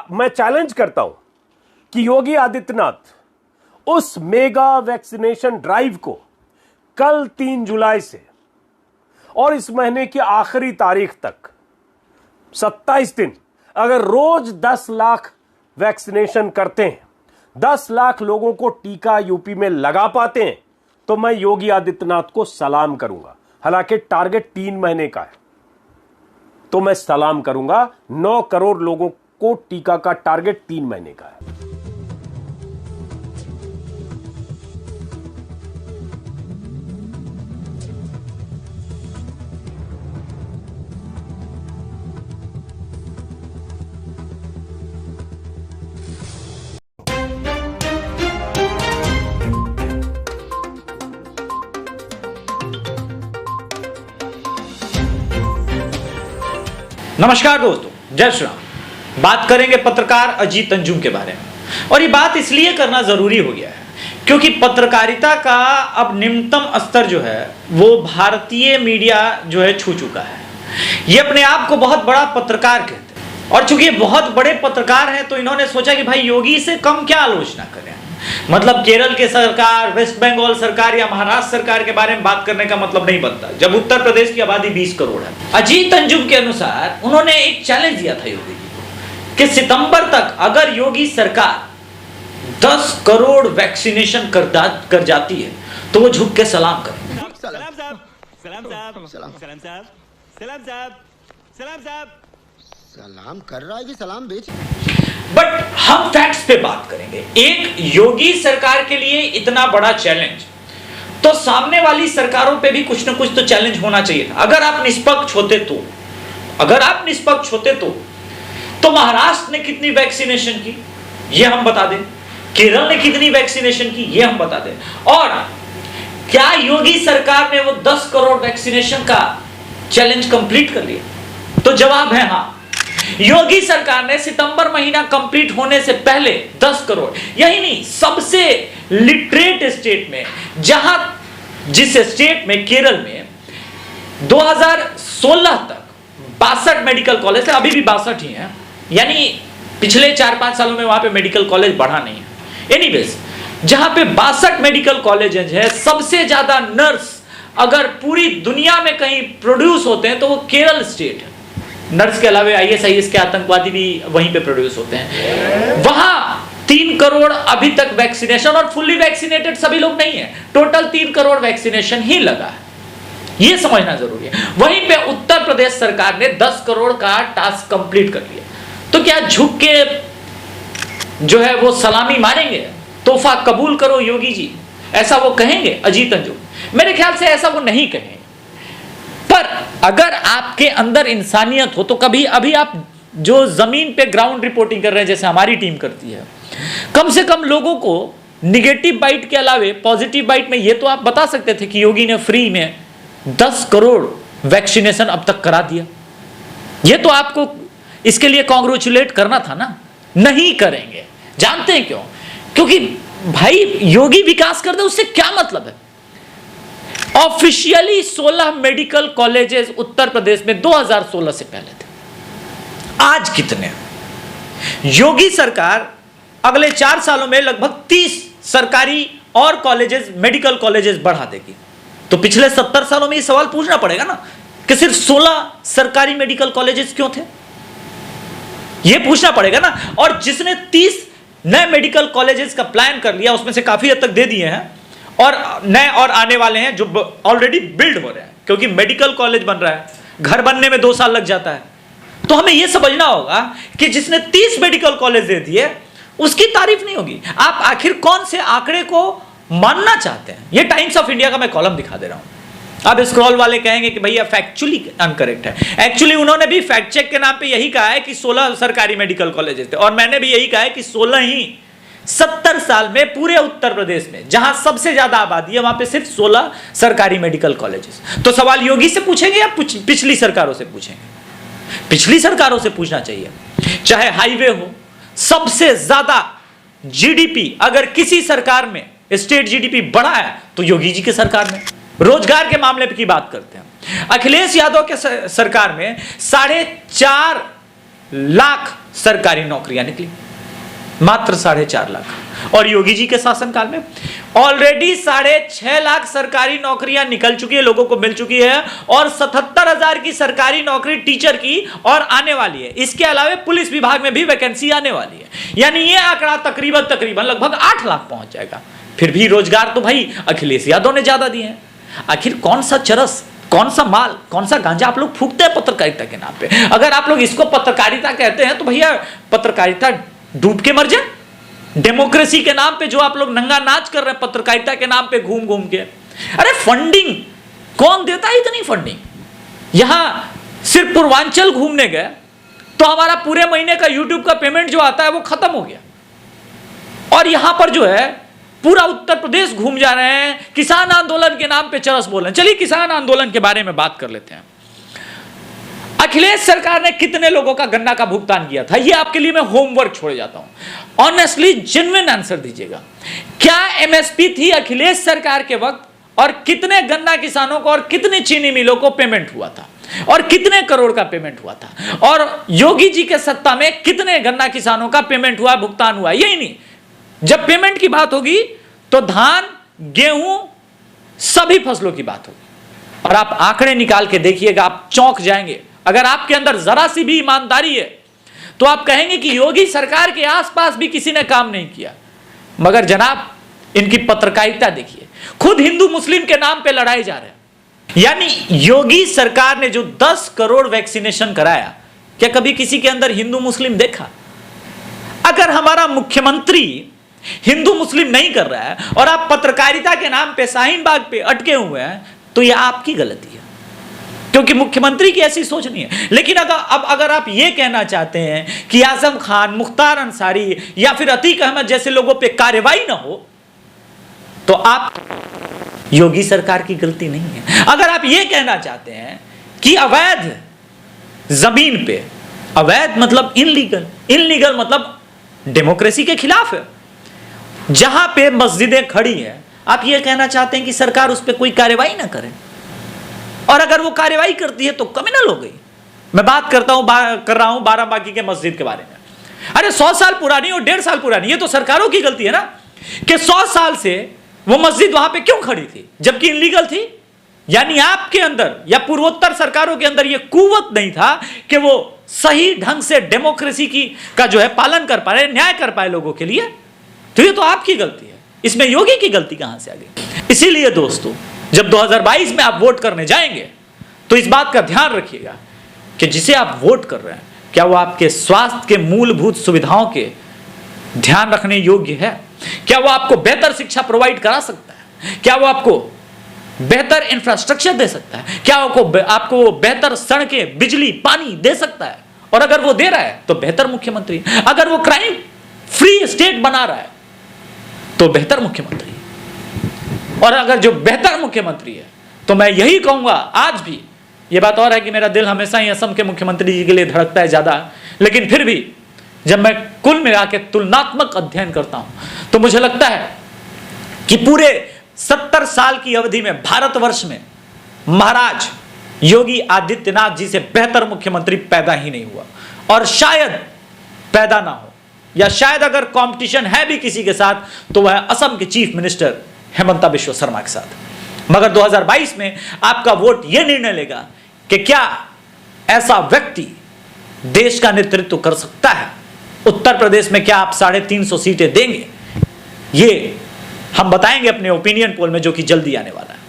मैं चैलेंज करता हूं कि योगी आदित्यनाथ उस मेगा वैक्सीनेशन ड्राइव को कल 3 जुलाई से और इस महीने की आखिरी तारीख तक 27 दिन अगर रोज 10 लाख वैक्सीनेशन करते हैं, 10 लाख लोगों को टीका यूपी में लगा पाते हैं, तो मैं योगी आदित्यनाथ को सलाम करूंगा। हालांकि टारगेट 3 महीने का है, तो मैं सलाम करूंगा। 9 करोड़ लोगों को टीका का टारगेट 3 महीने का है। नमस्कार दोस्तों, जय श्री राम। बात करेंगे पत्रकार अजीत अंजुम के बारे में, और ये बात इसलिए करना जरूरी हो गया है क्योंकि पत्रकारिता का अब निम्नतम स्तर जो है वो भारतीय मीडिया जो है छू चुका है। ये अपने आप को बहुत बड़ा पत्रकार कहते हैं, और चूंकि ये बहुत बड़े पत्रकार हैं तो इन्होंने सोचा कि भाई योगी से कम क्या आलोचना करें। मतलब केरल के सरकार, वेस्ट बंगाल सरकार या महाराष्ट्र सरकार के बारे में बात करने का मतलब नहीं बनता जब उत्तर प्रदेश की आबादी 20 करोड़ है। अजीत अंजुम के अनुसार उन्होंने एक चैलेंज दिया था योगी जी को कि सितंबर तक अगर योगी सरकार 10 करोड़ वैक्सीनेशन कर जाती है तो वो झुक के सलाम करें। सलाम साहब, सलाम साहब, सलाम साहब, सलाम साहब, सलाम साहब। सलाम कर रहा है कि सलाम बेच। बट हम फैक्ट्स पे बात करेंगे। एक योगी सरकार के लिए इतना बड़ा चैलेंज, तो सामने वाली सरकारों पे भी कुछ ना कुछ तो चैलेंज होना चाहिए था। अगर आप निष्पक्ष होते तो महाराष्ट्र ने कितनी वैक्सीनेशन की ये हम बता दें, केरल ने कितनी वैक्सीनेशन की ये हम बता दें, और क्या योगी सरकार ने वो 10 करोड़ वैक्सीनेशन का चैलेंज कंप्लीट कर लिया? तो जवाब है हाँ। योगी सरकार ने सितंबर महीना कंप्लीट होने से पहले 10 करोड़, यही नहीं, सबसे लिटरेट स्टेट में, जिस स्टेट में, केरल में 2016 तक 62 मेडिकल कॉलेज थे, अभी भी 62 ही हैं, यानी पिछले 4-5 सालों में वहां पे मेडिकल कॉलेज बढ़ा नहीं है। एनीवेज, जहां पे 62 मेडिकल कॉलेजेस है, सबसे ज्यादा नर्स अगर पूरी दुनिया में कहीं प्रोड्यूस होते हैं तो वो केरल स्टेट है। नर्स के अलावा ISIS के आतंकवादी भी वहीं पे प्रोड्यूस होते हैं। वहां 3 करोड़ अभी तक वैक्सीनेशन, और फुल्ली वैक्सीनेटेड सभी लोग नहीं है, टोटल 3 करोड़ वैक्सीनेशन ही लगा है, ये समझना जरूरी है। वहीं पे उत्तर प्रदेश सरकार ने 10 करोड़ का टास्क कंप्लीट कर लिया। तो क्या झुक के जो है वो सलामी मारेंगे, तोहफा कबूल करो योगी जी, ऐसा वो कहेंगे अजीत अंजुम? मेरे ख्याल से ऐसा वो नहीं कहेंगे। पर अगर आपके अंदर इंसानियत हो तो कभी, अभी आप जो जमीन पे ग्राउंड रिपोर्टिंग कर रहे हैं जैसे हमारी टीम करती है, कम से कम लोगों को निगेटिव बाइट के अलावे पॉजिटिव बाइट में ये तो आप बता सकते थे कि योगी ने फ्री में 10 करोड़ वैक्सीनेशन अब तक करा दिया। ये तो आपको इसके लिए कांग्रेचुलेट करना था ना। नहीं करेंगे, जानते हैं क्यों? क्योंकि भाई योगी विकास कर दे उससे क्या मतलब है? Officially 16 medical colleges Uttar Pradesh में 2016 से पहले थे, आज कितने? योगी सरकार अगले 4 सालों में लगभग 30 सरकारी और कॉलेजेस, मेडिकल कॉलेजेस बढ़ा देगी। तो पिछले 70 सालों में ये सवाल पूछना पड़ेगा ना कि सिर्फ 16 सरकारी मेडिकल कॉलेजेस क्यों थे, ये पूछना पड़ेगा ना। और जिसने 30 नए मेडिकल कॉलेजेस का प्लान कर लिया उसमें से काफी हद तक दे दिए हैं, और नए और आने वाले हैं जो ऑलरेडी बिल्ड हो रहे हैं, क्योंकि मेडिकल कॉलेज बन रहा है, घर बनने में 2 साल लग जाता है। तो हमें यह समझना होगा कि जिसने 30 मेडिकल कॉलेज दे दिए उसकी तारीफ नहीं होगी। आप आखिर कौन से आंकड़े को मानना चाहते हैं? ये टाइम्स ऑफ इंडिया का मैं कॉलम दिखा दे रहा हूं। अब स्क्रॉल वाले कहेंगे कि भैया फैक्चुअली अनकरेक्ट है। एक्चुअली उन्होंने भी फैक्ट चेक के नाम पे यही कहा है कि 16 सरकारी मेडिकल कॉलेजेस थे, और मैंने भी यही कहा है कि 16 ही 70 साल में पूरे उत्तर प्रदेश में जहां सबसे ज्यादा आबादी है वहां पे सिर्फ 16 सरकारी मेडिकल कॉलेजेस। तो सवाल योगी से पूछेंगे या पिछली सरकारों से पूछेंगे? पिछली सरकारों से पूछना चाहिए। चाहे हाईवे हो, सबसे ज्यादा GDP अगर किसी सरकार में स्टेट GDP बढ़ा है तो योगी जी की सरकार में। रोजगार के मामले की बात करते हैं, अखिलेश यादव के सरकार में 4.5 लाख सरकारी नौकरियां निकली, मात्र 4.5 लाख। और योगी जी के शासनकाल में ऑलरेडी 6.5 लाख सरकारी नौकरियां निकल चुकी है, लोगों को मिल चुकी है, और 77,000 की सरकारी नौकरी टीचर की और आने वाली है। इसके अलावा पुलिस विभाग में भी वैकेंसी आने वाली है, यानी यह आंकड़ा तकरीबन लगभग 8 लाख पहुंच जाएगा। फिर भी रोजगार तो भाई अखिलेश यादव ने ज्यादा दिए हैं। आखिर कौन सा चरस, कौन सा माल, कौन सा गांजा आप लोग फूकते हैं पत्रकारिता के नाम पे? अगर आप लोग इसको पत्रकारिता कहते हैं तो भैया पत्रकारिता डूब के मर जाए। डेमोक्रेसी के नाम पे जो आप लोग नंगा नाच कर रहे हैं पत्रकारिता के नाम पे घूम घूम के, अरे फंडिंग कौन देता है इतनी फंडिंग? यहां सिर्फ पूर्वांचल घूमने गए तो हमारा पूरे महीने का यूट्यूब का पेमेंट जो आता है वो खत्म हो गया, और यहां पर जो है पूरा उत्तर प्रदेश घूम जा रहे हैं, किसान आंदोलन के नाम पे चरस बोल रहे हैं। चलिए किसान आंदोलन के बारे में बात कर लेते हैं। अखिलेश सरकार ने कितने लोगों का गन्ना का भुगतान किया था, यह आपके लिए मैं होमवर्क छोड़ जाता हूं। ऑनेस्टली जेन्युइन आंसर दीजिएगा। क्या एमएसपी थी अखिलेश सरकार के वक्त, और कितने गन्ना किसानों को और कितने चीनी मिलों को पेमेंट हुआ था, और कितने करोड़ का पेमेंट हुआ था, और योगी जी के सत्ता में कितने गन्ना किसानों का पेमेंट हुआ, भुगतान हुआ? यही नहीं, जब पेमेंट की बात होगी तो धान, गेहूं, सभी फसलों की बात होगी। और आप आंकड़े निकाल के देखिएगा, आप चौंक जाएंगे। अगर आपके अंदर जरा सी भी ईमानदारी है तो आप कहेंगे कि योगी सरकार के आसपास भी किसी ने काम नहीं किया। मगर जनाब इनकी पत्रकारिता देखिए, खुद हिंदू मुस्लिम के नाम पे लड़ाई जा रहे हैं। यानी योगी सरकार ने जो 10 करोड़ वैक्सीनेशन कराया, क्या कभी किसी के अंदर हिंदू मुस्लिम देखा? अगर हमारा मुख्यमंत्री हिंदू मुस्लिम नहीं कर रहा है और आप पत्रकारिता के नाम पे शाहीन बाग पे अटके हुए हैं, तो यह आपकी गलती है, क्योंकि मुख्यमंत्री की ऐसी सोच नहीं है। लेकिन अगर आप यह कहना चाहते हैं कि आजम खान, मुख्तार अंसारी या फिर अतीक अहमद जैसे लोगों पे कार्रवाई ना हो, तो आप योगी सरकार की गलती नहीं है। अगर आप यह कहना चाहते हैं कि अवैध जमीन पे, अवैध मतलब इनलीगल, इनलीगल मतलब डेमोक्रेसी के खिलाफ है, जहां पे मस्जिदें खड़ी हैं, आप यह कहना चाहते हैं कि सरकार उस पर कोई कार्रवाई ना करे, और अगर वो कार्रवाई करती है तो क्रिमिनल हो गई। मैं बात कर रहा हूं बाराबांकी के मस्जिद के बारे में। अरे 100 साल पुरानी और 1.5 साल पुरानी, ये तो सरकारों की गलती है ना कि 100 साल से वो मस्जिद वहां पे क्यों खड़ी थी जबकि इनलीगल थी। यानी आपके अंदर या पूर्वोत्तर सरकारों के अंदर ये कुव्वत नहीं था कि वो सही ढंग से डेमोक्रेसी का जो है पालन कर पाए, न्याय कर पाए लोगों के लिए। तो ये तो आपकी गलती है, इसमें योगी की गलती कहां से आ गई? इसीलिए दोस्तों, जब 2022 में आप वोट करने जाएंगे तो इस बात का ध्यान रखिएगा कि जिसे आप वोट कर रहे हैं, क्या वो आपके स्वास्थ्य के मूलभूत सुविधाओं के ध्यान रखने योग्य है? क्या वो आपको बेहतर शिक्षा प्रोवाइड करा सकता है? क्या वो आपको बेहतर इंफ्रास्ट्रक्चर दे सकता है? क्या आपको बेहतर सड़कें, बिजली, पानी दे सकता है? और अगर वो दे रहा है तो बेहतर मुख्यमंत्री। अगर वो क्राइम फ्री स्टेट बना रहा है तो बेहतर मुख्यमंत्री। और अगर जो बेहतर मुख्यमंत्री है, तो मैं यही कहूंगा, आज भी ये बात और है कि मेरा दिल हमेशा ही असम के मुख्यमंत्री जी के लिए धड़कता है ज्यादा, लेकिन फिर भी जब मैं कुल मिला के तुलनात्मक अध्ययन करता हूं तो मुझे लगता है कि पूरे 70 साल की अवधि में भारतवर्ष में महाराज योगी आदित्यनाथ जी से बेहतर मुख्यमंत्री पैदा ही नहीं हुआ, और शायद पैदा ना हो, या शायद अगर कंपटीशन है भी किसी के साथ तो वह असम के चीफ मिनिस्टर हेमंता बिश्व शर्मा के साथ। मगर 2022 में आपका वोट यह निर्णय लेगा कि क्या ऐसा व्यक्ति देश का नेतृत्व कर सकता है। उत्तर प्रदेश में क्या आप 350 सीटें देंगे, ये हम बताएंगे अपने ओपिनियन पोल में, जो कि जल्दी आने वाला है।